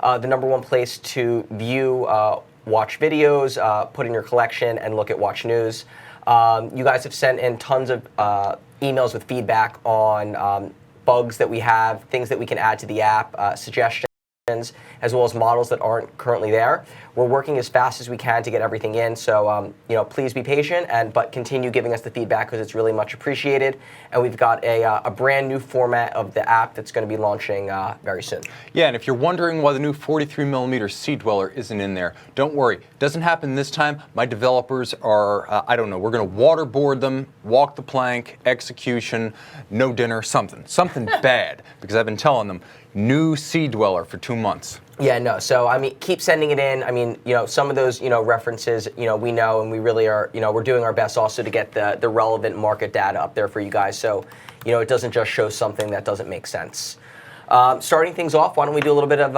the #1 place to view watch videos, put in your collection, and look at watch news. You guys have sent in tons of emails with feedback on bugs that we have, things that we can add to the app, suggestions, as well as models that aren't currently there. We're working as fast as we can to get everything in, so please be patient, but continue giving us the feedback because it's really much appreciated. And we've got a brand new format of the app that's going to be launching very soon. Yeah, and if you're wondering why the new 43mm Sea Dweller isn't in there, don't worry. It doesn't happen this time. My developers are, I don't know, we're going to waterboard them, walk the plank, execution, no dinner, something bad, because I've been telling them, new Sea Dweller for 2 months. Yeah, no. So I mean, keep sending it in. I mean, some of those, references, we know, and we really are, we're doing our best also to get the relevant market data up there for you guys. So, it doesn't just show something that doesn't make sense. Starting things off, why don't we do a little bit of,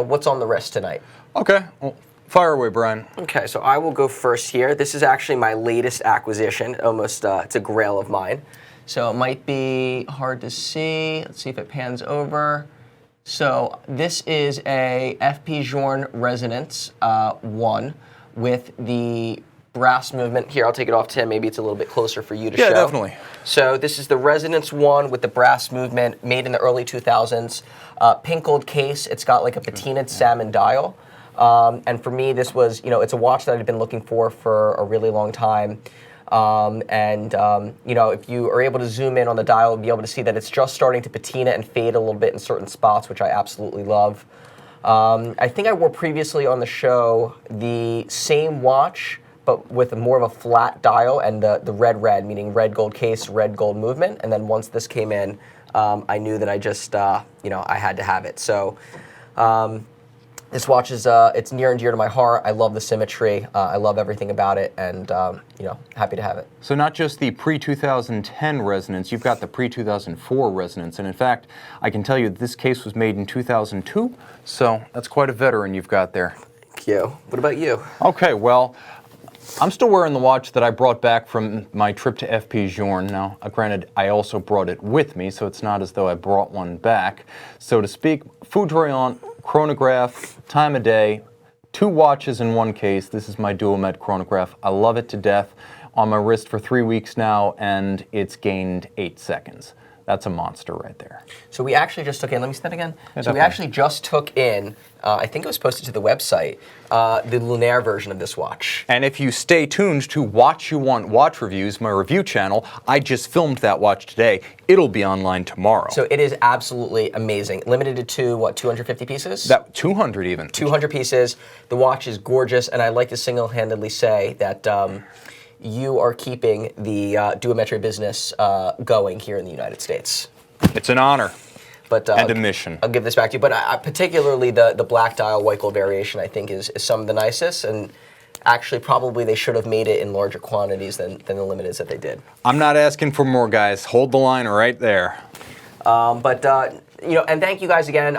what's on the wrist tonight? Okay. Well, fire away, Brian. Okay, so I will go first here. This is actually my latest acquisition. Almost, it's a grail of mine. So it might be hard to see. Let's see if it pans over. So this is a Vacheron Resonance 1 with the brass movement. Here, I'll take it off, Tim. Maybe it's a little bit closer for you to show. Yeah, definitely. So this is the Resonance 1 with the brass movement, made in the early 2000s. Pink gold case. It's got like a patinaed salmon dial. And for me, this was, it's a watch that I've been looking for a really long time. If you are able to zoom in on the dial, you'll be able to see that it's just starting to patina and fade a little bit in certain spots, which I absolutely love. I think I wore previously on the show the same watch, but with more of a flat dial and the red, meaning red gold case, red gold movement. And then once this came in, I knew that I just, I had to have it. So this watch is, it's near and dear to my heart. I love the symmetry. I love everything about it, and, happy to have it. So not just the pre-2010 Resonance, you've got the pre-2004 Resonance. And in fact, I can tell you that this case was made in 2002, so that's quite a veteran you've got there. Thank you. What about you? Okay, well, I'm still wearing the watch that I brought back from my trip to Vacheron. Now, granted, I also brought it with me, so it's not as though I brought one back, so to speak. Foudroyant chronograph, time of day, 2 watches in 1 case. This is my Duomet chronograph. I love it to death. On my wrist for 3 weeks now, and it's gained 8 seconds. That's a monster right there. So we actually just took in, let me see that again. Yeah, so we actually just took in, I think it was posted to the website, the Lunaire version of this watch. And if you stay tuned to Watch You Want Watch Reviews, my review channel, I just filmed that watch today. It'll be online tomorrow. So it is absolutely amazing. Limited to, what, 250 pieces? 200 even. 200 pieces. The watch is gorgeous, and I'd like to single-handedly say that you are keeping the duometry business going here in the United States. It's an honor. But, and a mission. I'll give this back to you. But particularly the black dial white gold variation, I think, is some of the nicest. And actually, probably they should have made it in larger quantities than the limiteds that they did. I'm not asking for more, guys. Hold the line right there. And thank you guys again.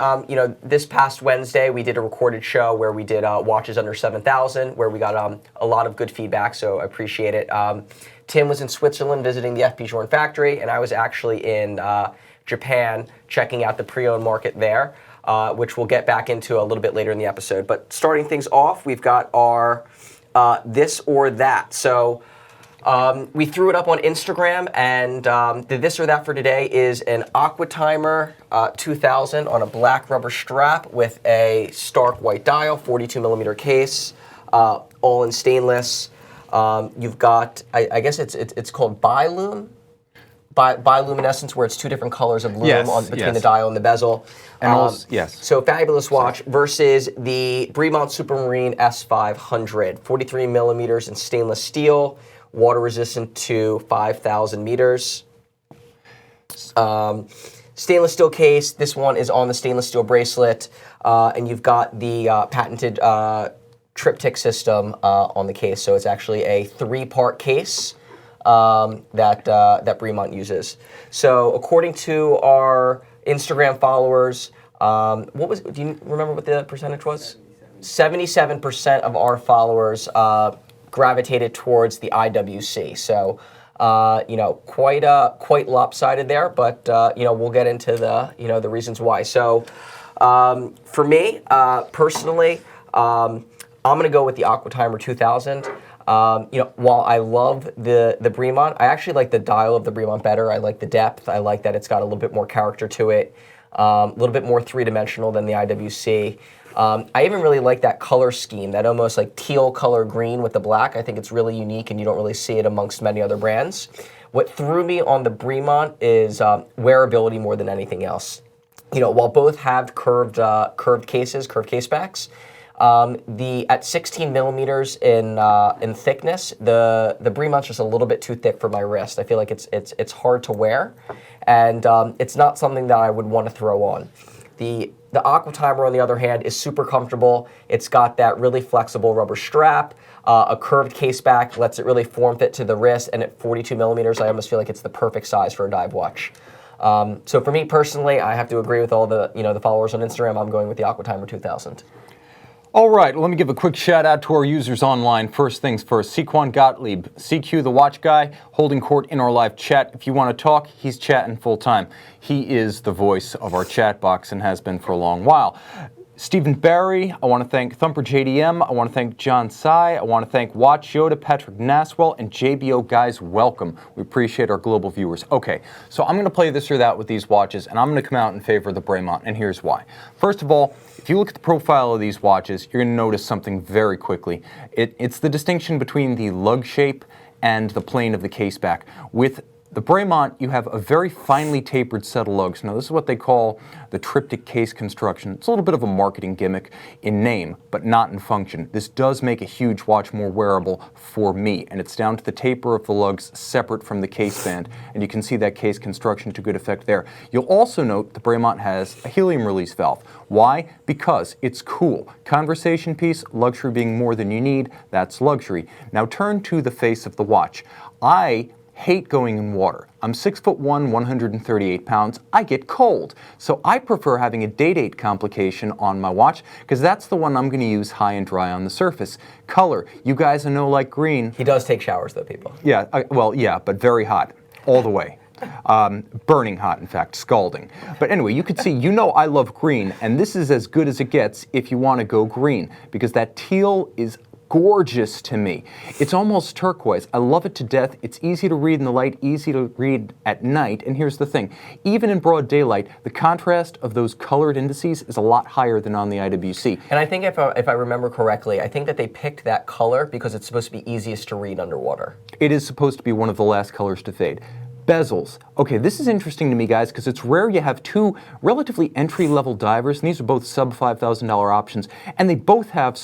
This past Wednesday, we did a recorded show where we did watches under 7,000, where we got a lot of good feedback, so I appreciate it. Tim was in Switzerland visiting the Vacheron factory, and I was actually in Japan checking out the pre-owned market there, which we'll get back into a little bit later in the episode. But starting things off, we've got our this or that. So we threw it up on Instagram, and the this or that for today is an Aquatimer 2000 on a black rubber strap with a stark white dial, 42mm case, all in stainless. You've got, I guess it's called bioluminescence, where it's 2 different colors of lume between the dial and the bezel. And also, yes. So fabulous watch versus the Bremont Supermarine S500, 43mm in stainless steel, water resistant to 5,000 meters. Stainless steel case. This one is on the stainless steel bracelet, and you've got the patented triptych system on the case. So it's actually a 3-part case that Bremont uses. So according to our Instagram followers, do you remember what the percentage was? 77% of our followers gravitated towards the IWC. So, quite lopsided there, but, we'll get into the reasons why. So, For me, personally, I'm going to go with the Aquatimer 2000. While I love the Bremont, I actually like the dial of the Bremont better. I like the depth. I like that it's got a little bit more character to it, a little bit more three-dimensional than the IWC. I even really like that color scheme, that almost like teal color green with the black. I think it's really unique, and you don't really see it amongst many other brands. What threw me on the Bremont is wearability more than anything else. While both have curved cases, curved case backs, at 16 millimeters in thickness, the Bremont's just a little bit too thick for my wrist. I feel like it's hard to wear, and it's not something that I would want to throw on. The Aquatimer, on the other hand, is super comfortable. It's got that really flexible rubber strap, a curved case back, lets it really form fit to the wrist, and at 42 millimeters, I almost feel like it's the perfect size for a dive watch. So for me personally, I have to agree with all the the followers on Instagram. I'm going with the Aquatimer 2000. All right, let me give a quick shout out to our users online. First things first, Sequan Gottlieb, CQ the watch guy, holding court in our live chat. If you want to talk, he's chatting full time. He is the voice of our chat box and has been for a long while. Stephen Barry, I want to thank Thumper JDM, I want to thank John Sai, I want to thank Watch Yoda, Patrick Naswell, and JBO. Guys, welcome. We appreciate our global viewers. Okay, so I'm going to play this or that with these watches, and I'm going to come out in favor of the Bremont, and here's why. First of all, if you look at the profile of these watches, you're going to notice something very quickly. It's the distinction between the lug shape and the plane of the case back. With the Bremont, you have a very finely tapered set of lugs. Now, this is what they call the triptych case construction. It's a little bit of a marketing gimmick in name, but not in function. This does make a huge watch more wearable for me, and it's down to the taper of the lugs separate from the case band, and you can see that case construction to good effect there. You'll also note the Bremont has a helium release valve. Why? Because it's cool. Conversation piece, luxury being more than you need, that's luxury. Now turn to the face of the watch. I hate going in water. I'm 6'1", 138 pounds. I get cold. So I prefer having a day-date complication on my watch because that's the one I'm going to use high and dry on the surface. Color, you guys know like green. He does take showers though, people. Yeah, yeah, but very hot, all the way. Burning hot, in fact, scalding. But anyway, you can see, I love green, and this is as good as it gets if you want to go green, because that teal is gorgeous to me. It's almost turquoise. I love it to death. It's easy to read in the light, easy to read at night. And here's the thing. Even in broad daylight, the contrast of those colored indices is a lot higher than on the IWC. And I think if I remember correctly, I think that they picked that color because it's supposed to be easiest to read underwater. It is supposed to be one of the last colors to fade. Bezels. Okay, this is interesting to me, guys, because it's rare you have two relatively entry-level divers, and these are both sub-$5,000 options, and they both have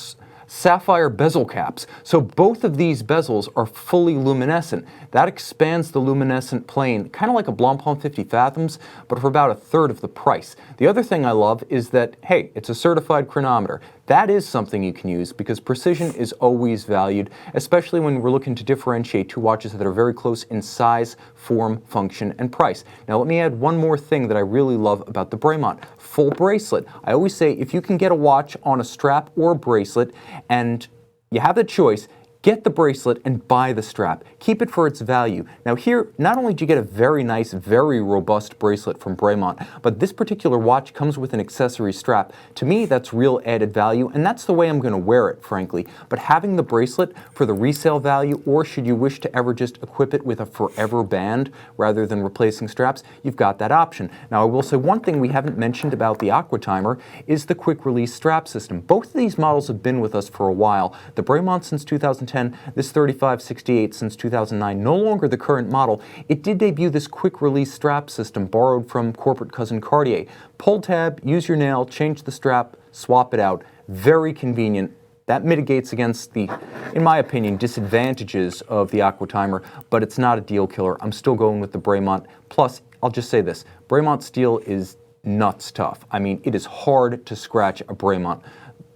sapphire bezel caps. So both of these bezels are fully luminescent. That expands the luminescent plane, kind of like a Blancpain 50 Fathoms, but for about a third of the price. The other thing I love is that, hey, it's a certified chronometer. That is something you can use because precision is always valued, especially when we're looking to differentiate two watches that are very close in size, form, function, and price. Now let me add one more thing that I really love about the Bremont. Full bracelet. I always say if you can get a watch on a strap or a bracelet and you have the choice, get the bracelet and buy the strap. Keep it for its value. Now here, not only do you get a very nice, very robust bracelet from Bremont, but this particular watch comes with an accessory strap. To me, that's real added value, and that's the way I'm going to wear it, frankly. But having the bracelet for the resale value, or should you wish to ever just equip it with a forever band rather than replacing straps, you've got that option. Now I will say one thing we haven't mentioned about the Aquatimer is the quick release strap system. Both of these models have been with us for a while. The Bremont since 2010, this 3568 since 2009, no longer the current model. It did debut this quick release strap system borrowed from corporate cousin Cartier. Pull tab, use your nail, change the strap, swap it out. Very convenient. That mitigates against the, in my opinion, disadvantages of the Aquatimer, but it's not a deal killer. I'm still going with the Bremont. Plus, I'll just say this, Bremont steel is nuts tough. I mean, it is hard to scratch a Bremont.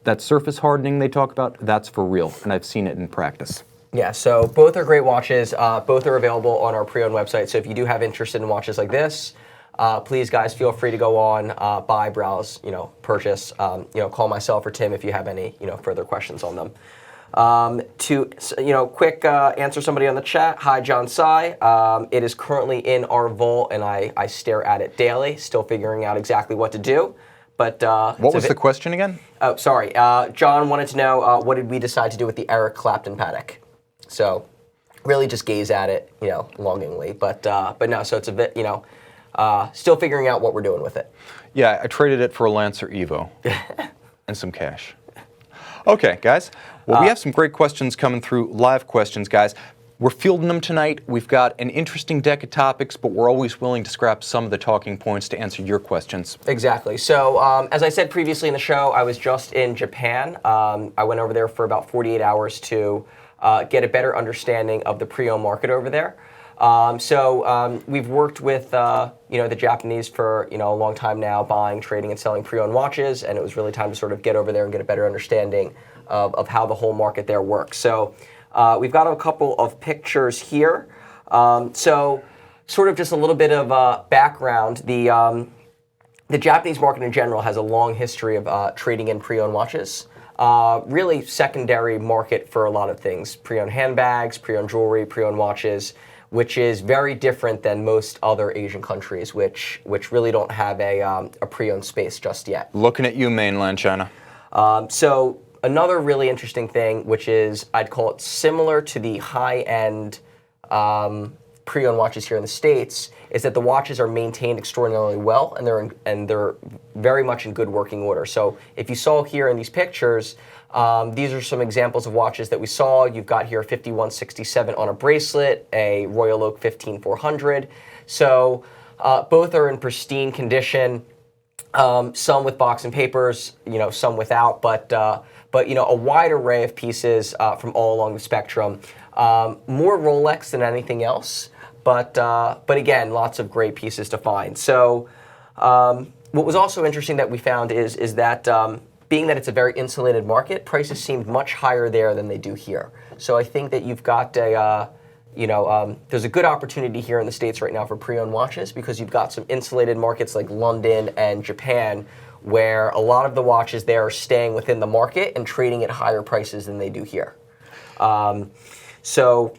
That surface hardening they talk about, that's for real, and I've seen it in practice. Yeah, so both are great watches. Both are available on our pre-owned website. So if you do have interest in watches like this, please, guys, feel free to go on, buy, browse, purchase. Call myself or Tim if you have any, further questions on them. Quick answer somebody on the chat. Hi, John Sai. It is currently in our vault, and I stare at it daily, still figuring out exactly what to do. But What was the question again? Oh, sorry. John wanted to know what did we decide to do with the Eric Clapton paddock. So really just gaze at it, longingly. But no, so it's a bit, still figuring out what we're doing with it. Yeah, I traded it for a Lancer Evo and some cash. Okay, guys. Well, we have some great questions coming through, live questions, guys. We're fielding them tonight. We've got an interesting deck of topics, but we're always willing to scrap some of the talking points to answer your questions. Exactly. So, as I said previously in the show, I was just in Japan. I went over there for about 48 hours to get a better understanding of the pre-owned market over there. We've worked with the Japanese for a long time now, buying, trading, and selling pre-owned watches, and it was really time to sort of get over there and get a better understanding of how the whole market there works. So we've got a couple of pictures here. Sort of just a little bit of background. The Japanese market in general has a long history of trading in pre-owned watches. Really secondary market for a lot of things: pre-owned handbags, pre-owned jewelry, pre-owned watches, which is very different than most other Asian countries, which really don't have a pre-owned space just yet. Looking at you, mainland China. So another really interesting thing, which is, I'd call it similar to the high-end pre-owned watches here in the States, is that the watches are maintained extraordinarily well, and they're very much in good working order. So if you saw here in these pictures, these are some examples of watches that we saw. You've got here a 5167 on a bracelet, a Royal Oak 15400. So both are in pristine condition. Some with box and papers, some without, but a wide array of pieces from all along the spectrum. More Rolex than anything else, but again, lots of great pieces to find. So what was also interesting that we found is that being that it's a very insulated market, prices seemed much higher there than they do here. So I think that you've got there's a good opportunity here in the States right now for pre-owned watches, because you've got some insulated markets like London and Japan, where a lot of the watches there are staying within the market and trading at higher prices than they do here. So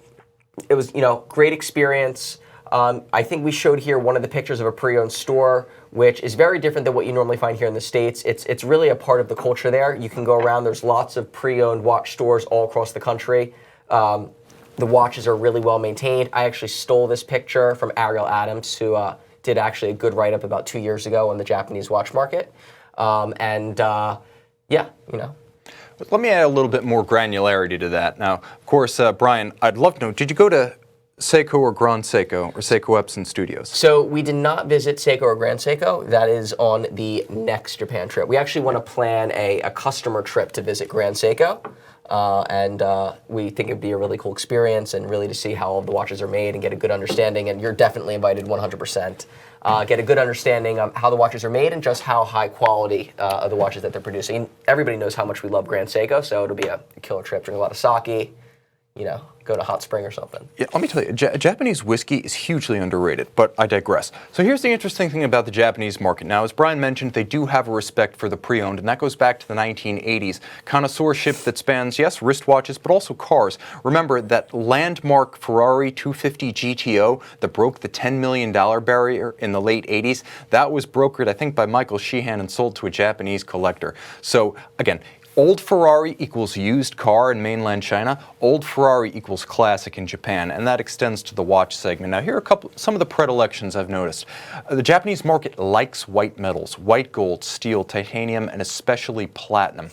it was, great experience. I think we showed here one of the pictures of a pre-owned store, which is very different than what you normally find here in the States. It's really a part of the culture there. You can go around, there's lots of pre-owned watch stores all across the country. The watches are really well maintained. I actually stole this picture from Ariel Adams, who did actually a good write-up about 2 years ago on the Japanese watch market. Let me add a little bit more granularity to that. Now, of course, Brian, I'd love to know, did you go to Seiko or Grand Seiko or Seiko Epson Studios? So we did not visit Seiko or Grand Seiko. That is on the next Japan trip. We actually want to plan a customer trip to visit Grand Seiko. We think it'd be a really cool experience, and really to see how all the watches are made and get a good understanding. And you're definitely invited 100%. Get a good understanding of how the watches are made and just how high quality of the watches that they're producing. Everybody knows how much we love Grand Seiko, so it'll be a killer trip. Drink a lot of sake, go to Hot Spring or something. Yeah, let me tell you, Japanese whiskey is hugely underrated, but I digress. So here's the interesting thing about the Japanese market. Now, as Brian mentioned, they do have a respect for the pre-owned, and that goes back to the 1980s. Connoisseurship that spans, yes, wristwatches, but also cars. Remember that landmark Ferrari 250 GTO that broke the $10 million barrier in the late 80s? That was brokered, I think, by Michael Sheehan and sold to a Japanese collector. So, again, old Ferrari equals used car in mainland China. Old Ferrari equals classic in Japan, and that extends to the watch segment. Now, here are some of the predilections I've noticed. The Japanese market likes white metals: white gold, steel, titanium, and especially platinum.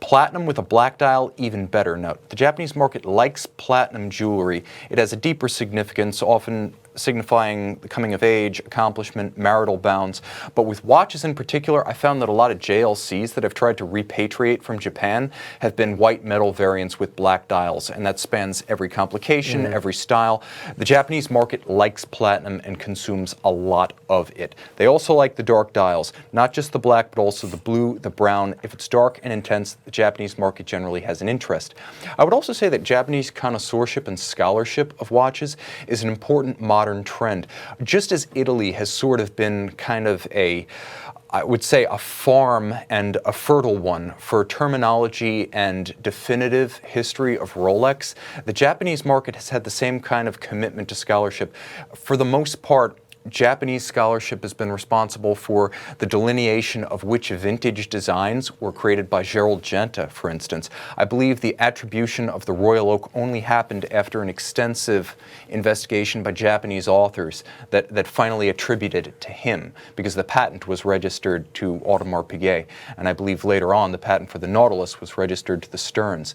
Platinum with a black dial, even better. Note, the Japanese market likes platinum jewelry. It has a deeper significance, often signifying the coming of age, accomplishment, marital bounds. But with watches in particular, I found that a lot of JLCs that have tried to repatriate from Japan have been white metal variants with black dials, and that spans every complication, every style. The Japanese market likes platinum and consumes a lot of it. They also like the dark dials, not just the black, but also the blue, the brown. If it's dark and intense, the Japanese market generally has an interest. I would also say that Japanese connoisseurship and scholarship of watches is an important modern trend. Just as Italy has sort of been kind of I would say a farm and a fertile one for terminology and definitive history of Rolex, the Japanese market has had the same kind of commitment to scholarship. For the most part, Japanese scholarship has been responsible for the delineation of which vintage designs were created by Gerald Genta, for instance. I believe the attribution of the Royal Oak only happened after an extensive investigation by Japanese authors that finally attributed it to him, because the patent was registered to Audemars Piguet, and I believe later on the patent for the Nautilus was registered to the Stearns.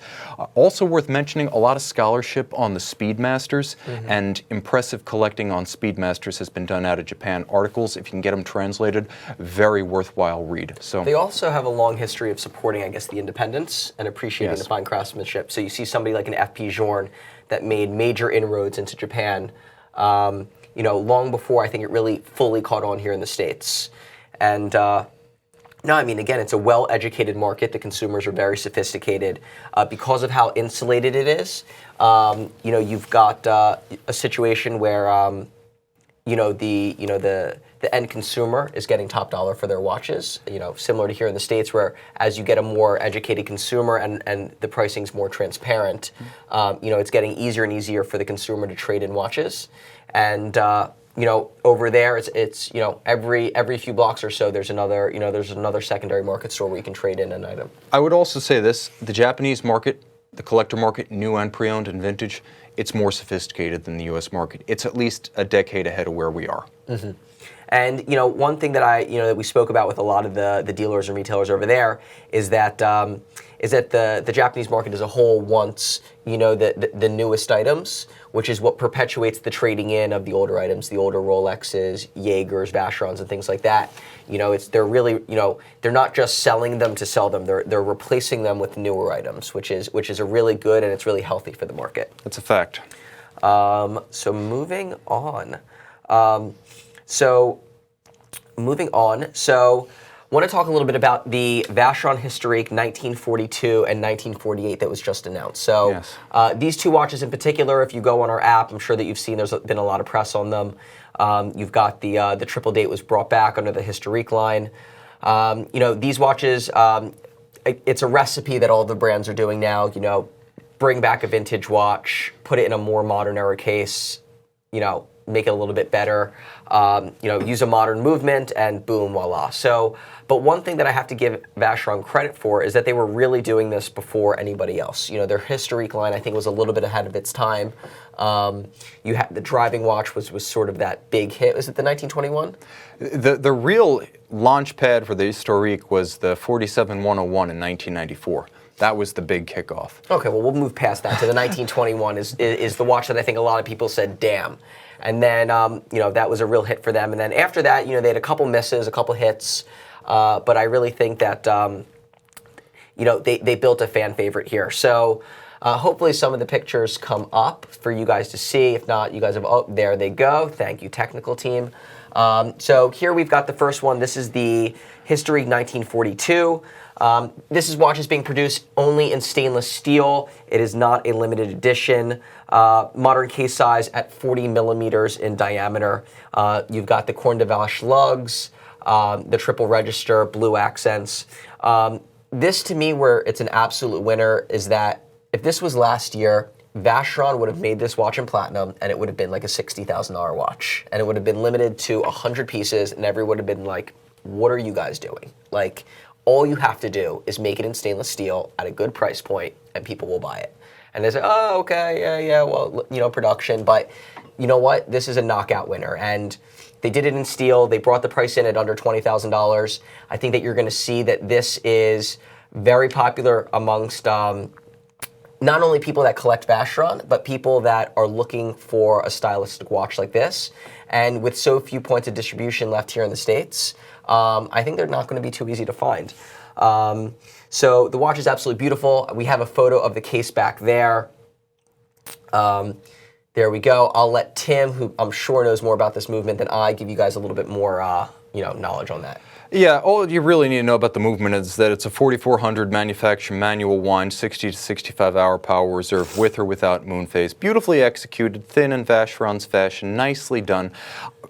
Also worth mentioning, a lot of scholarship on the Speedmasters, and impressive collecting on Speedmasters has been done out of Japan. Articles, if you can get them translated, very worthwhile read. So they also have a long history of supporting, I guess, the independents and appreciating Yes. the fine craftsmanship. So you see somebody like an F.P. Journe that made major inroads into Japan, long before I think it really fully caught on here in the States. And no, I mean, again, it's a well-educated market. The consumers are very sophisticated. Because of how insulated it is, you've got a situation where the end consumer is getting top dollar for their watches, similar to here in the States, where as you get a more educated consumer and the pricing's more transparent, it's getting easier and easier for the consumer to trade in watches. And over there, it's every few blocks or so, there's another secondary market store where you can trade in an item. I would also say this: the Japanese market, the collector market, new and pre-owned and vintage, it's more sophisticated than the U.S. market. It's at least a decade ahead of where we are. Mm-hmm. And one thing that that we spoke about with a lot of the dealers and retailers over there is that the Japanese market as a whole wants the newest items, which is what perpetuates the trading in of the older items, the older Rolexes, Jaegers, Vacherons, and things like that. They're really they're not just selling them to sell them. They're replacing them with newer items, which is a really good, and it's really healthy for the market. That's a fact. So moving on. So I want to talk a little bit about the Vacheron Historique 1942 and 1948 that was just announced. So Yes. These two watches in particular, if you go on our app, I'm sure that you've seen there's been a lot of press on them. You've got the triple date was brought back under the Historique line. These watches, it's a recipe that all the brands are doing now. Bring back a vintage watch, put it in a more modern era case, make it a little bit better, use a modern movement, and boom, voila. So, but one thing that I have to give Vacheron credit for is that they were really doing this before anybody else. Their Historique line, I think, was a little bit ahead of its time. You had the driving watch was sort of that big hit. Was it the 1921? The real launch pad for the Historique was the 47101 in 1994. That was the big kickoff. Okay, well, we'll move past that to the 1921 is the watch that I think a lot of people said, damn. And then, that was a real hit for them. And then after that, they had a couple misses, a couple hits. But I really think that, they built a fan favorite here. So hopefully some of the pictures come up for you guys to see. If not, you guys have, oh, there they go. Thank you, technical team. So here we've got the first one. This is the Historique 1942. This watch is being produced only in stainless steel. It is not a limited edition. Modern case size at 40 millimeters in diameter. You've got the Corne de Vache lugs, the triple register, blue accents. This to me, where it's an absolute winner, is that if this was last year, Vacheron would have made this watch in platinum, and it would have been like a $60,000 watch. And it would have been limited to 100 pieces, and everyone would have been like, what are you guys doing? Like, all you have to do is make it in stainless steel at a good price point, and people will buy it. And they say, oh, okay, yeah, well, production. But you know what? This is a knockout winner. And they did it in steel. They brought the price in at under $20,000. I think that you're going to see that this is very popular amongst not only people that collect Vacheron, but people that are looking for a stylistic watch like this. And with so few points of distribution left here in the States, I think they're not going to be too easy to find. So the watch is absolutely beautiful. We have a photo of the case back there. There we go. I'll let Tim, who I'm sure knows more about this movement than I, give you guys a little bit more knowledge on that. Yeah, all you really need to know about the movement is that it's a 4400 manufactured manual wind, 60 to 65 hour power reserve with or without moon phase. Beautifully executed, thin in Vacheron's fashion, nicely done.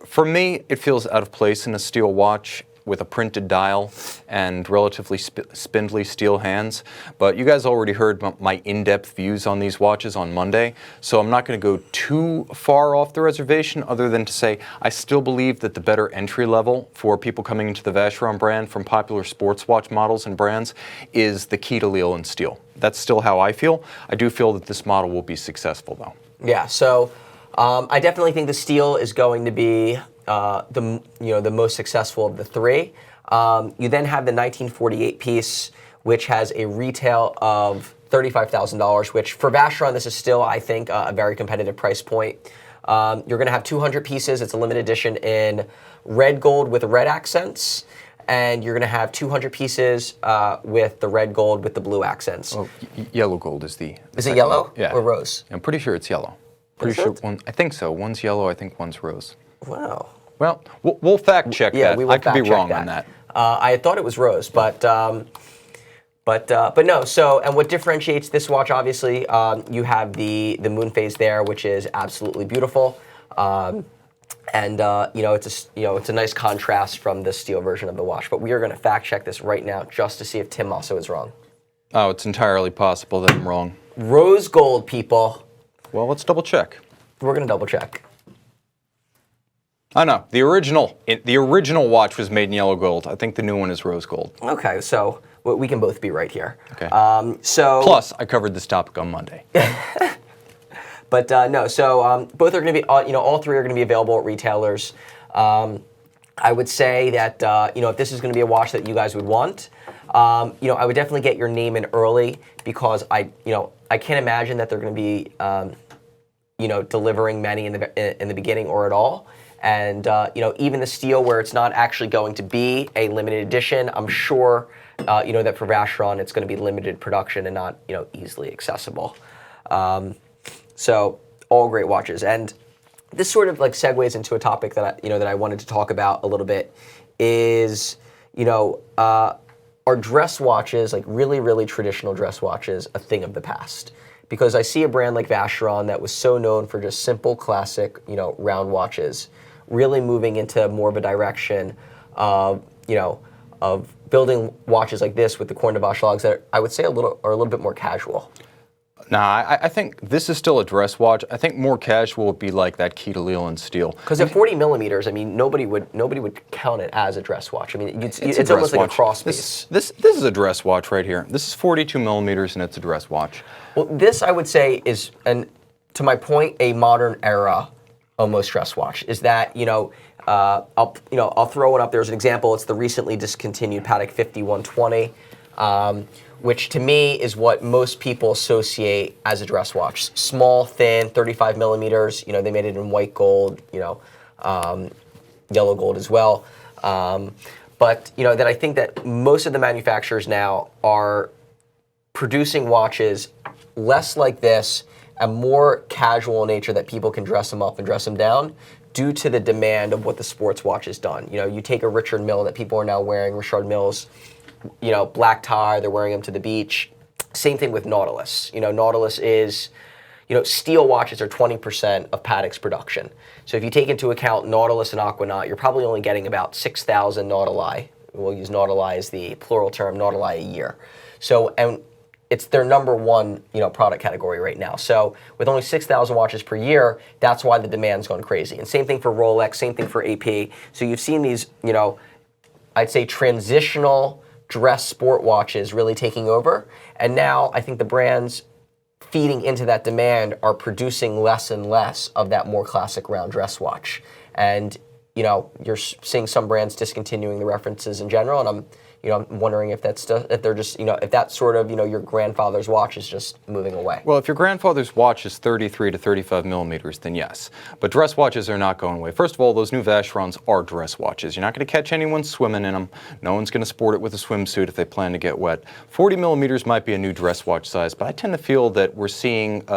For me, it feels out of place in a steel watch. with a printed dial and relatively spindly steel hands. But you guys already heard my in-depth views on these watches on Monday, so I'm not going to go too far off the reservation other than to say I still believe that the better entry level for people coming into the Vacheron brand from popular sports watch models and brands is the key to Lille and steel. That's still how I feel. I do feel that this model will be successful though. Yeah, so I definitely think the steel is going to be the most successful of the three. You then have the 1948 piece, which has a retail of $35,000, which for Vacheron, this is still, I think, a very competitive price point. You're going to have 200 pieces. It's a limited edition in red gold with red accents. And you're going to have 200 pieces with the red gold with the blue accents. Oh, yellow gold is the Is it yellow one. Yeah. or rose? I'm pretty sure it's yellow. Pretty sure one. I think so. One's yellow. I think one's rose. Wow. Well, we'll fact check that. We will I could be fact wrong check on that. I had thought it was rose, but no. So, and what differentiates this watch? Obviously, you have the moon phase there, which is absolutely beautiful, and it's a nice contrast from the steel version of the watch. But we are going to fact check this right now just to see if Tim Mosso is wrong. Oh, it's entirely possible that I'm wrong. Rose gold, people. Well, let's double check. We're going to double check. Oh no, the original watch was made in yellow gold. I think the new one is rose gold. Okay, so we can both be right here. Okay. Plus, I covered this topic on Monday. But no, so both are going to be, all three are going to be available at retailers. I would say that, if this is going to be a watch that you guys would want, I would definitely get your name in early because I can't imagine that they're going to be, delivering many in the beginning or at all. And, even the steel where it's not actually going to be a limited edition, I'm sure, that for Vacheron it's going to be limited production and not, easily accessible. So all great watches. And this sort of like segues into a topic that I wanted to talk about a little bit is, are dress watches, like really, really traditional dress watches, a thing of the past? Because I see a brand like Vacheron that was so known for just simple, classic, round watches, really moving into more of a direction of, of building watches like this with the Corne de Vache lugs that I would say are a little bit more casual. Nah, I think this is still a dress watch. I think more casual would be like that key to Lille and steel. Because at 40 millimeters, I mean, nobody would count it as a dress watch. I mean, it's almost like watch. a cross piece. This is a dress watch right here. This is 42 millimeters and it's a dress watch. Well, this I would say is, and to my point, a modern era almost dress watch. Is that I'll throw it up there as an example. It's the recently discontinued Patek 5120. Which to me is what most people associate as a dress watch. Small, thin, 35 millimeters. They made it in white gold, yellow gold as well. But that I think that most of the manufacturers now are producing watches less like this and more casual in nature that people can dress them up and dress them down due to the demand of what the sports watch has done. You take a Richard Mille that people are now wearing, Richard Milles, black tie, they're wearing them to the beach. Same thing with Nautilus. Nautilus is, steel watches are 20% of Patek's production. So if you take into account Nautilus and Aquanaut, you're probably only getting about 6,000 Nautili. We'll use Nautili as the plural term, Nautili a year. So, and it's their number one, product category right now. So with only 6,000 watches per year, that's why the demand's gone crazy. And same thing for Rolex, same thing for AP. So you've seen these, I'd say transitional dress sport watches really taking over. And now I think the brands feeding into that demand are producing less and less of that more classic round dress watch. And, you're seeing some brands discontinuing the references in general. And I'm wondering if that's if they're just, if that sort of, your grandfather's watch is just moving away. Well, if your grandfather's watch is 33 to 35 millimeters, then yes. But dress watches are not going away. First of all, those new Vacherons are dress watches. You're not going to catch anyone swimming in them. No one's going to sport it with a swimsuit if they plan to get wet. 40 millimeters might be a new dress watch size, but I tend to feel that we're seeing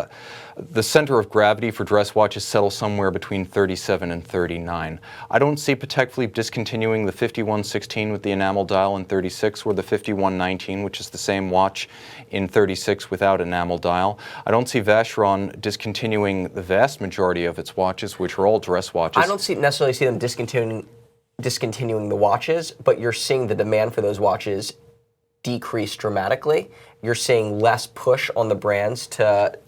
the center of gravity for dress watches settle somewhere between 37 and 39. I don't see Patek Philippe discontinuing the 5116 with the enamel dial in 36 or the 5119, which is the same watch in 36 without enamel dial. I don't see Vacheron discontinuing the vast majority of its watches, which are all dress watches. I don't necessarily see them discontinuing discontinuing the watches, but you're seeing the demand for those watches decrease dramatically. You're seeing less push on the brands to,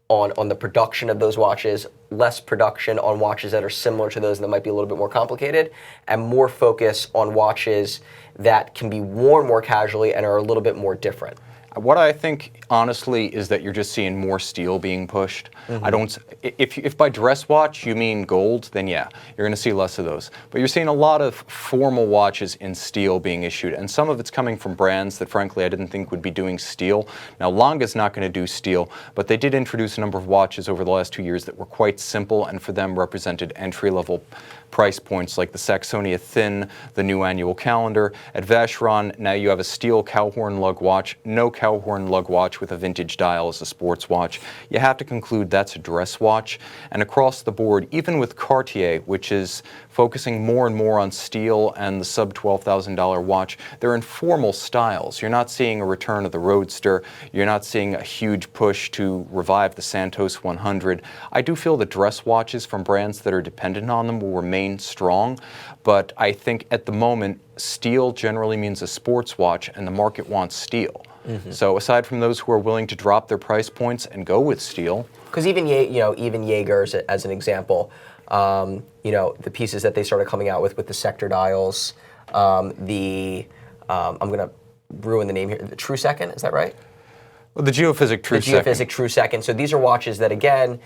on the production of those watches, less production on watches that are similar to those that might be a little bit more complicated, and more focus on watches that can be worn more casually and are a little bit more different. What I think, honestly, is that you're just seeing more steel being pushed. I don't. If by dress watch you mean gold, then yeah, you're going to see less of those. But you're seeing a lot of formal watches in steel being issued, and some of it's coming from brands that, frankly, I didn't think would be doing steel. Now, Lange's not going to do steel, but they did introduce a number of watches over the last 2 years that were quite simple, and for them represented entry-level price points like the Saxonia Thin, the new annual calendar. At Vacheron, now you have a steel cowhorn lug watch. No cowhorn lug watch with a vintage dial is a sports watch. You have to conclude that's a dress watch. And across the board, even with Cartier, which is focusing more and more on steel and the sub $12,000 watch, they're in formal styles. You're not seeing a return of the Roadster. You're not seeing a huge push to revive the Santos 100. I do feel that dress watches from brands that are dependent on them will remain strong, but I think at the moment, steel generally means a sports watch, and the market wants steel. So aside from those who are willing to drop their price points and go with steel, because even Jaeger's as an example, the pieces that they started coming out with the sector dials, I'm gonna ruin the name here, the True Second, is that right? well, the Geophysic True Second. The Geophysic True Second. So these are watches that, again,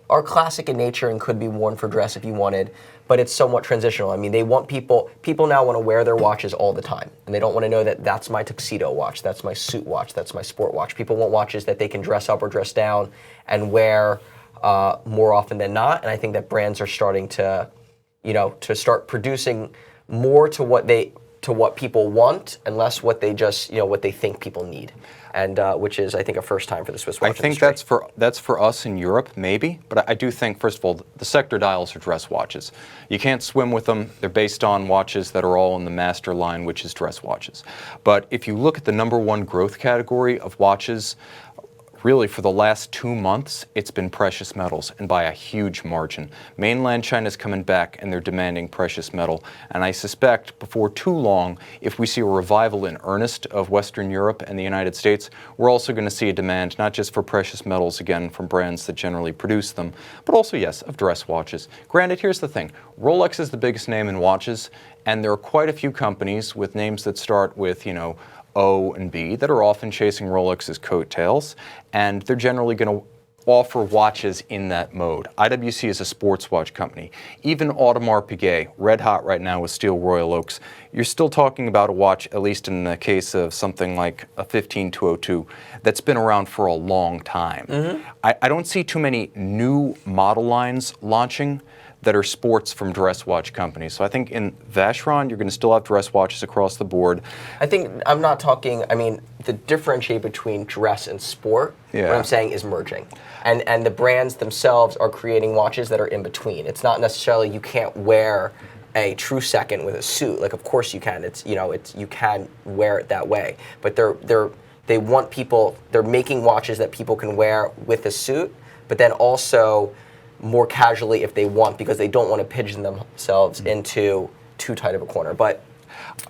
are classic in nature and could be worn for dress if you wanted, but it's somewhat transitional. I mean, they want people now want to wear their watches all the time, and they don't want to know that that's my tuxedo watch, that's my suit watch, that's my sport watch. People want watches that they can dress up or dress down and wear more often than not, and I think that brands are starting to, to start producing more to what people want and less what they just, what they think people need. And which is, I think, a first time for the Swiss watch industry. I think that's for us in Europe, maybe. But I do think, first of all, the sector dials are dress watches. You can't swim with them. They're based on watches that are all in the master line, which is dress watches. But if you look at the #1 growth category of watches, really for the last 2 months, it's been precious metals, and by a huge margin. Mainland China's coming back, and they're demanding precious metal. And I suspect before too long, if we see a revival in earnest of Western Europe and the United States, we're also going to see a demand not just for precious metals, again, from brands that generally produce them, but also, yes, of dress watches. Granted, here's the thing. Rolex is the biggest name in watches, and there are quite a few companies with names that start with, O and B that are often chasing Rolex's coattails, and they're generally going to offer watches in that mode. IWC is a sports watch company. Even Audemars Piguet, red hot right now with Steel Royal Oaks, you're still talking about a watch, at least in the case of something like a 15202, that's been around for a long time. Mm-hmm. I don't see too many new model lines launching that are sports from dress watch companies. So I think in Vacheron, you're going to still have dress watches across the board. I think, the differentiate between dress and sport, what I'm saying is merging. And the brands themselves are creating watches that are in between. It's not necessarily you can't wear a True Second with a suit. Like, of course you can. You can wear it that way. But they're making watches that people can wear with a suit, but then also more casually if they want, because they don't want to pigeon themselves into too tight of a corner. But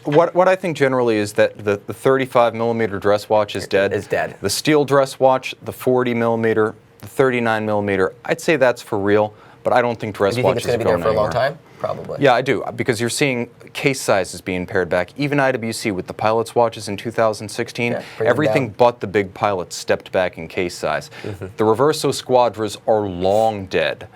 what I think generally is that the 35 millimeter dress watch is dead. Is dead. The steel dress watch, the 40 millimeter, the 39 millimeter, I'd say that's for real, but I don't think dress watches are going anywhere. Do you think it's going to be there for a long time? Probably. Yeah, I do, because you're seeing case sizes being pared back. Even IWC with the Pilot's watches in 2016, everything but the big Pilots stepped back in case size. Mm-hmm. The Reverso Squadras are long dead.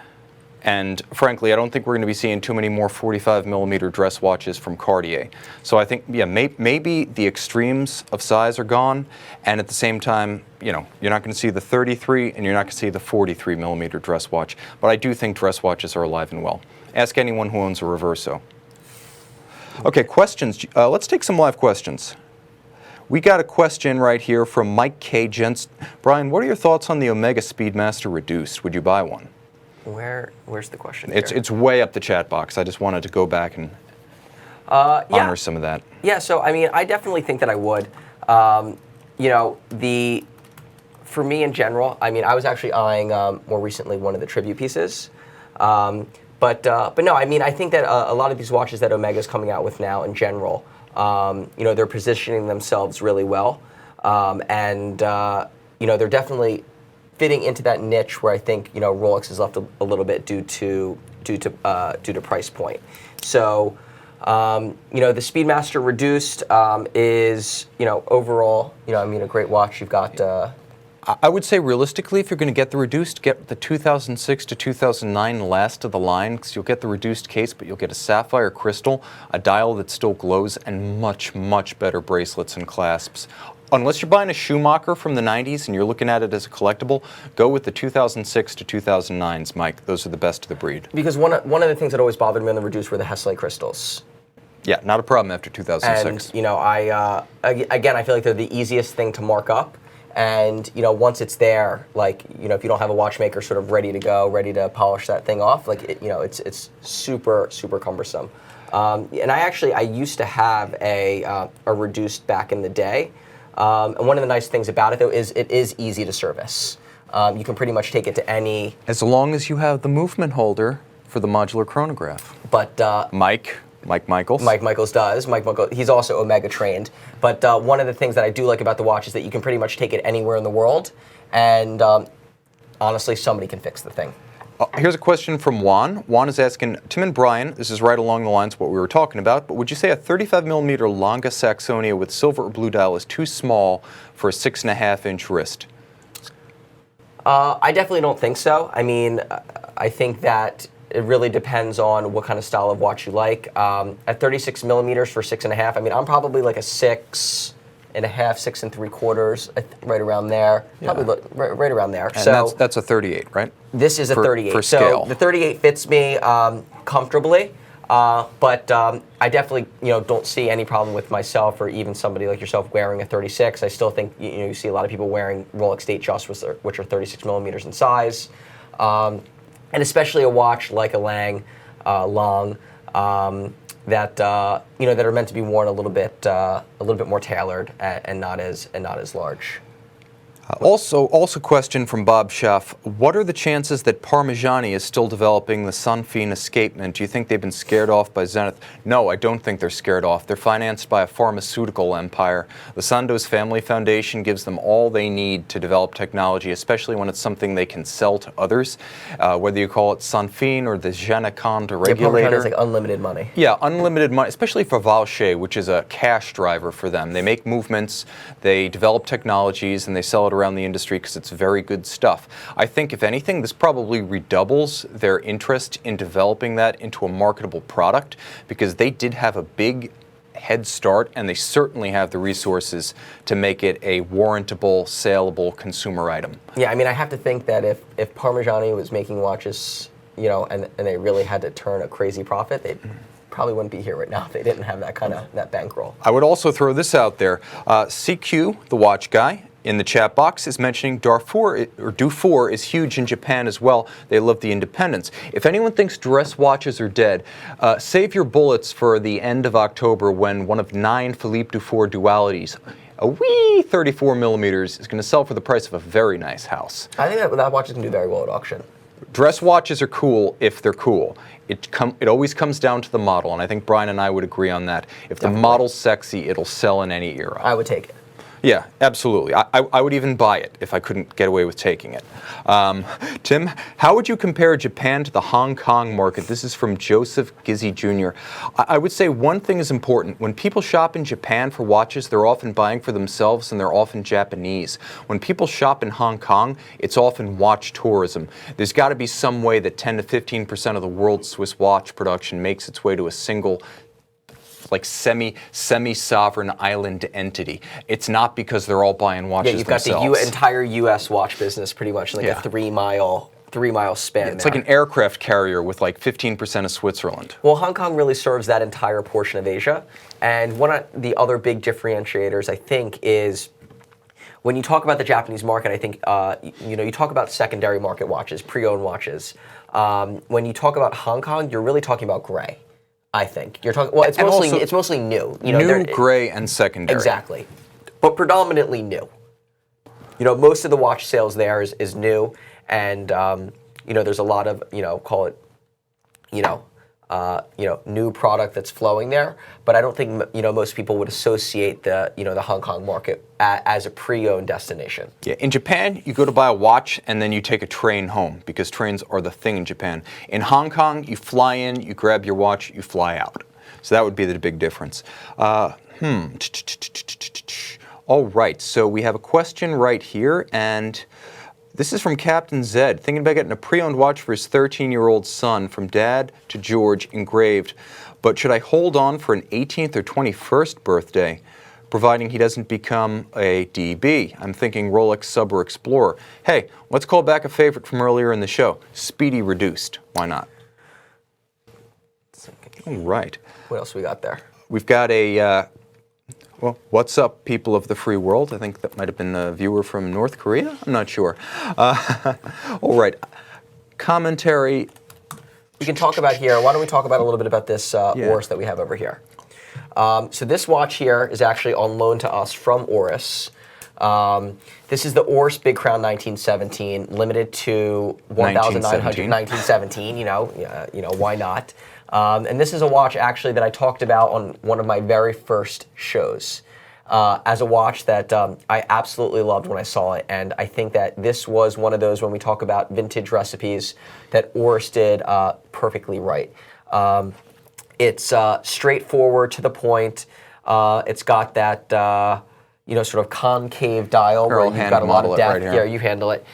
And frankly, I don't think we're going to be seeing too many more 45 millimeter dress watches from Cartier. So I think, maybe the extremes of size are gone, and at the same time, you're not going to see the 33 and you're not going to see the 43 millimeter dress watch. But I do think dress watches are alive and well. Ask anyone who owns a Reverso. Okay, questions. Let's take some live questions. We got a question right here from Mike K. Gents. Brian, what are your thoughts on the Omega Speedmaster Reduced? Would you buy one? Where's the question? It's way up the chat box. I just wanted to go back and honor some of that. Yeah, so I definitely think that I would. For me in general, I was actually eyeing more recently one of the tribute pieces. But no, I mean, I think that a lot of these watches that Omega's coming out with now in general, they're positioning themselves really well. They're definitely fitting into that niche where I think, Rolex is left a little bit due to price point. So, the Speedmaster Reduced is, overall, a great watch. You've got... I would say realistically, if you're going to get the Reduced, get the 2006 to 2009 last of the line, because you'll get the Reduced case, but you'll get a sapphire crystal, a dial that still glows, and much, much better bracelets and clasps. Unless you're buying a Schumacher from the 90s and you're looking at it as a collectible, go with the 2006 to 2009s, Mike. Those are the best of the breed. Because one of the things that always bothered me on the Reduced were the Hesley crystals. Yeah, not a problem after 2006. And, I feel like they're the easiest thing to mark up. And, once it's there, like, if you don't have a watchmaker sort of ready to go, ready to polish that thing off, like, it's super, super cumbersome. And I used to have a Reduced back in the day. And one of the nice things about it, though, is it is easy to service. You can pretty much take it to any... As long as you have the movement holder for the modular chronograph. But... Mike Michaels. Mike Michaels does. He's also Omega trained. But one of the things that I do like about the watch is that you can pretty much take it anywhere in the world, and honestly, somebody can fix the thing. Here's a question from Juan. Juan is asking, Tim and Brian, this is right along the lines of what we were talking about, but would you say a 35mm Longa Saxonia with silver or blue dial is too small for a 6.5-inch wrist? I definitely don't think so. I mean, I think that it really depends on what kind of style of watch you like. At 36mm for 6.5, I mean, I'm probably like a 6.5, 6 3/4, right around there. Yeah. Probably right around there. And so that's a 38, right? This is a 38. For scale. So the 38 fits me comfortably, but I definitely don't see any problem with myself or even somebody like yourself wearing a 36. I still think you see a lot of people wearing Rolex Datejust, which are 36mm in size. And especially a watch like a Lang that that are meant to be worn a little bit more tailored and not as large. Also question from Bob Schaff. What are the chances that Parmigiani is still developing the Sunfin escapement? Do you think they've been scared off by Zenith? No, I don't think they're scared off. They're financed by a pharmaceutical empire. The Sandoz Family Foundation gives them all they need to develop technology, especially when it's something they can sell to others. Whether you call it Sunfin or the Génécante regulator. Parmigiani is like unlimited money. Yeah, unlimited money, especially for Vacheron, which is a cash driver for them. They make movements, they develop technologies, and they sell it around the industry because it's very good stuff. I think, if anything, this probably redoubles their interest in developing that into a marketable product, because they did have a big head start, and they certainly have the resources to make it a warrantable, saleable consumer item. Yeah, I mean, I have to think that if Parmigiani was making watches, and they really had to turn a crazy profit, they probably wouldn't be here right now if they didn't have that bankroll. I would also throw this out there. CQ, the watch guy, in the chat box is mentioning Dufour is huge in Japan as well. They love the independence. If anyone thinks dress watches are dead, save your bullets for the end of October, when one of 9 Philippe Dufour dualities, a wee 34mm, is going to sell for the price of a very nice house. I think that watch is going to do very well at auction. Dress watches are cool if they're cool. It always comes down to the model, and I think Brian and I would agree on that. If the model's sexy, it'll sell in any era. I would take it. Yeah, absolutely. I would even buy it if I couldn't get away with taking it. Tim, how would you compare Japan to the Hong Kong market? This is from Joseph Gizzy Jr. I would say one thing is important. When people shop in Japan for watches, they're often buying for themselves, and they're often Japanese. When people shop in Hong Kong, it's often watch tourism. There's got to be some way that 10 to 15% of the world's Swiss watch production makes its way to a single, like semi-sovereign island entity. It's not because they're all buying watches themselves. Yeah, you've got the entire U.S. watch business pretty much like a 3-mile span. Yeah, it's like an aircraft carrier with like 15% of Switzerland. Well, Hong Kong really serves that entire portion of Asia. And one of the other big differentiators, I think, is when you talk about the Japanese market, I think you talk about secondary market watches, pre-owned watches. When you talk about Hong Kong, you're really talking about gray. I think you're talking. Well, it's mostly new. New, gray, and secondary. Exactly, but predominantly new. Most of the watch sales there is new, and there's a lot of call it new product that's flowing there. But I don't think most people would associate the Hong Kong market as a pre-owned destination. Yeah, in Japan, you go to buy a watch and then you take a train home because trains are the thing in Japan. In Hong Kong, you fly in, you grab your watch, you fly out. So that would be the big difference. All right, so we have a question right here, and this is from Captain Zed, thinking about getting a pre-owned watch for his 13-year-old son from Dad to George, engraved. But should I hold on for an 18th or 21st birthday, providing he doesn't become a DB? I'm thinking Rolex Sub or Explorer. Hey, let's call back a favorite from earlier in the show, Speedy Reduced. Why not? All right. What else we got there? We've got a... well, what's up, people of the free world? I think that might have been a viewer from North Korea. I'm not sure. All right. Commentary. We can talk about here. Why don't we talk about a little bit about this Oris that we have over here? So this watch here is actually on loan to us from Oris. This is the Oris Big Crown 1917, limited to 1,900. 1917. Why not? And this is a watch actually that I talked about on one of my very first shows as a watch that I absolutely loved when I saw it. And I think that this was one of those, when we talk about vintage recipes, that Oris did perfectly right. It's straightforward, to the point. It's got that sort of concave dial where you've got a lot of depth. Yeah, you handle it.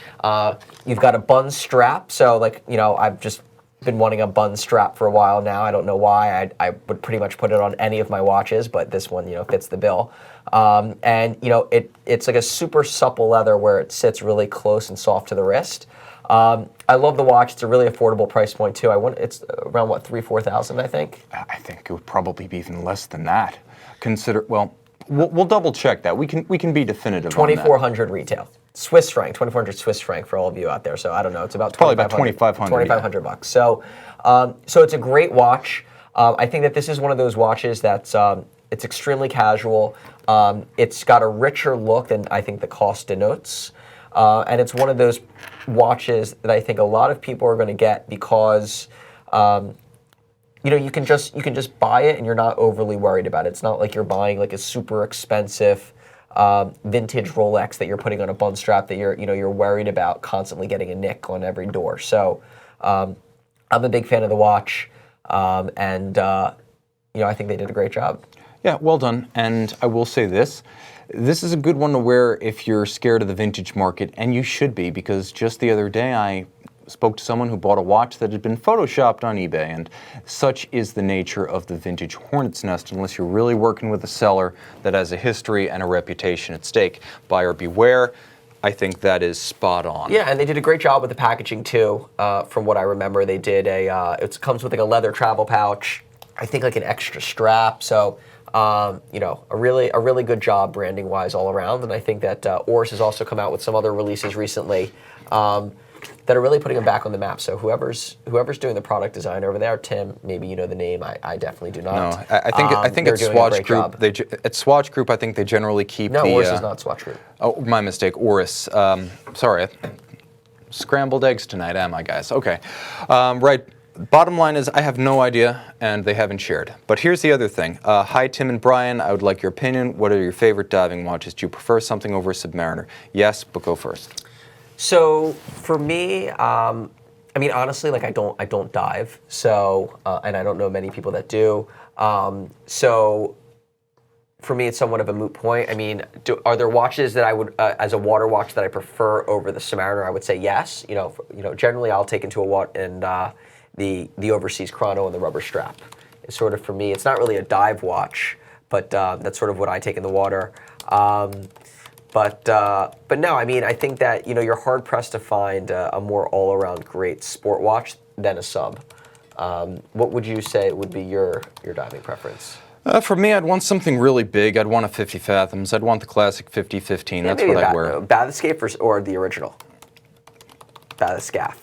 You've got a bun strap. So I've just been wanting a bun strap for a while now. I don't know why. I would pretty much put it on any of my watches, but this one, fits the bill. It's like a super supple leather where it sits really close and soft to the wrist. I love the watch. It's a really affordable price point too. It's around what, 3,000-4,000, I think. I think it would probably be even less than that. We'll double check that. We can be definitive. 2,400 retail. Swiss franc, 2,400 Swiss franc for all of you out there. So I don't know, it's about probably about 2,500. 2,500 bucks. So it's a great watch. I think that this is one of those watches that's it's extremely casual. It's got a richer look than I think the cost denotes, and it's one of those watches that I think a lot of people are going to get because you can just buy it and you're not overly worried about it. It's not like you're buying like a super expensive vintage Rolex that you're putting on a bun strap that you're worried about constantly getting a nick on every door. So I'm a big fan of the watch, and I think they did a great job. Yeah, well done. And I will say this. This is a good one to wear if you're scared of the vintage market, and you should be, because just the other day I spoke to someone who bought a watch that had been photoshopped on eBay, and such is the nature of the vintage hornet's nest unless you're really working with a seller that has a history and a reputation at stake. Buyer beware. I think that is spot on. Yeah, and they did a great job with the packaging too. From what I remember, they did it comes with like a leather travel pouch, I think like an extra strap. So a really good job branding wise all around. And I think that Oris has also come out with some other releases recently that are really putting them back on the map. So whoever's doing the product design over there, Tim, maybe you know the name. I definitely do not. No, I think it's Swatch Group. At Swatch Group, I think they generally keep the. No, Oris is not Swatch Group. Oh, my mistake. Oris. Sorry, scrambled eggs tonight, am I, guys? Okay, right. Bottom line is, I have no idea, and they haven't shared. But here's the other thing. Hi, Tim and Brian. I would like your opinion. What are your favorite diving watches? Do you prefer something over a Submariner? Yes, but go first. So for me, honestly, like I don't dive. So and I don't know many people that do. So for me, it's somewhat of a moot point. I mean, are there watches that I would, as a water watch, that I prefer over the Submariner? I would say yes. Generally I'll take into a watt and the overseas chrono and the rubber strap is sort of, for me, it's not really a dive watch, but that's sort of what I take in the water. But no, I think that you're hard pressed to find a more all around great sport watch than a sub. What would you say would be your diving preference? For me, I'd want something really big. I'd want a 50 fathoms. I'd want the classic 50-15. That's what I'd wear. Bathyscaphe or the original? Bathyscaphe.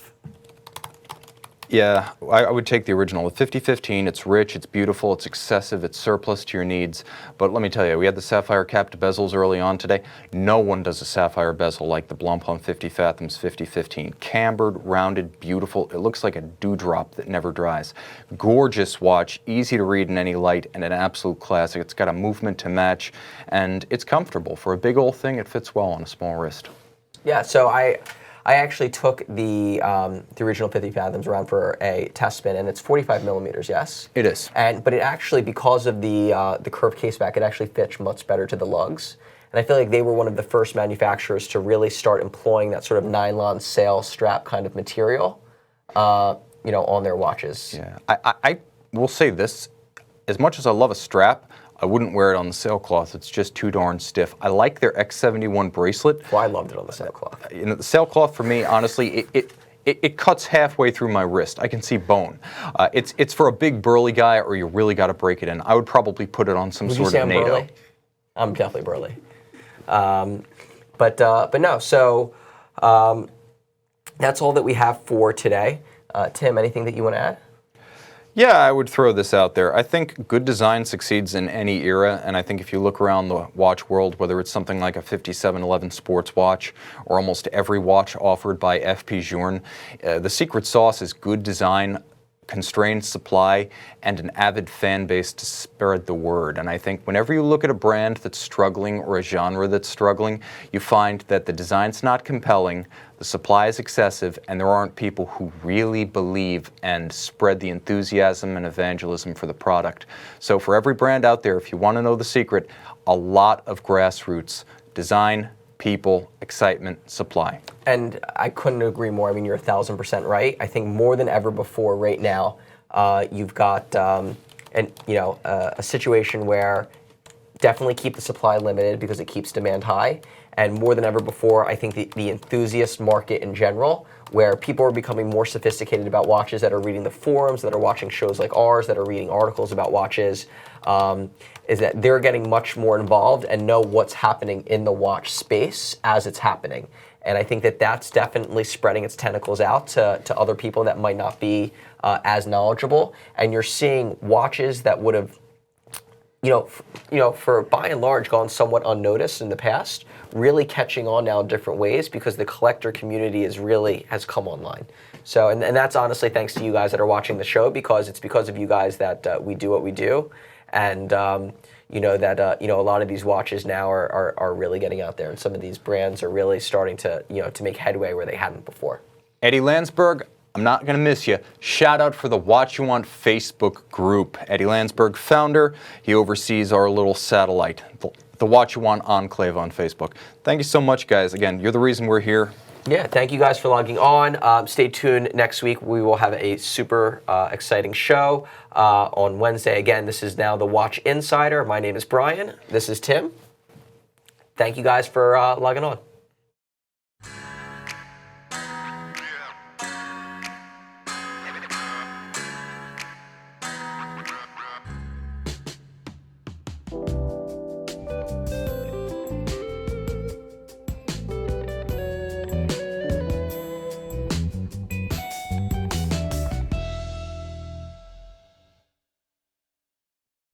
Yeah, I would take the original. The 5015, it's rich, it's beautiful, it's excessive, it's surplus to your needs. But let me tell you, we had the sapphire capped bezels early on today. No one does a sapphire bezel like the Blancpain 50 Fathoms 5015. Cambered, rounded, beautiful. It looks like a dewdrop that never dries. Gorgeous watch, easy to read in any light, and an absolute classic. It's got a movement to match, and it's comfortable. For a big old thing, it fits well on a small wrist. Yeah, so I actually took the original 50 Fathoms around for a test spin, and it's 45 millimeters, yes? It is. But it actually, because of the curved caseback, it actually fits much better to the lugs. And I feel like they were one of the first manufacturers to really start employing that sort of nylon sail strap kind of material, on their watches. Yeah, I will say this, as much as I love a strap, I wouldn't wear it on the sailcloth. It's just too darn stiff. I like their X71 bracelet. Well, I loved it on the sailcloth. The sailcloth, for me, honestly, it cuts halfway through my wrist. I can see bone. It's for a big burly guy, or you really got to break it in. I would probably put it on some sort of NATO. Burly? I'm definitely burly. But no. So that's all that we have for today. Tim, anything that you want to add? Yeah, I would throw this out there. I think good design succeeds in any era, and I think if you look around the watch world, whether it's something like a 5711 sports watch or almost every watch offered by FP Journe, the secret sauce is good design, constrained supply, and an avid fan base to spread the word. And I think whenever you look at a brand that's struggling or a genre that's struggling, you find that the design's not compelling, the supply is excessive, and there aren't people who really believe and spread the enthusiasm and evangelism for the product. So for every brand out there, if you want to know the secret, a lot of grassroots design, people, excitement, supply. And I couldn't agree more. I mean, you're 1,000% right. I think more than ever before right now, you've got a situation where definitely keep the supply limited because it keeps demand high. And more than ever before, I think the enthusiast market in general, where people are becoming more sophisticated about watches, that are reading the forums, that are watching shows like ours, that are reading articles about watches, is that they're getting much more involved and know what's happening in the watch space as it's happening. And I think that that's definitely spreading its tentacles out to other people that might not be as knowledgeable. And you're seeing watches that would have, for by and large gone somewhat unnoticed in the past, really catching on now in different ways because the collector community has come online. So, and that's honestly thanks to you guys that are watching the show, because it's because of you guys that we do what we do. And a lot of these watches now are really getting out there, and some of these brands are really starting to make headway where they hadn't before. Eddie Landsberg, I'm not going to miss you. Shout out for the Watch You Want Facebook group. Eddie Landsberg, founder. He oversees our little satellite, the Watch You Want Enclave on Facebook. Thank you so much, guys. Again, you're the reason we're here. Yeah, thank you guys for logging on. Stay tuned next week. We will have a super exciting show on Wednesday. Again, this is now the Watch Insider. My name is Brian. This is Tim. Thank you guys for logging on.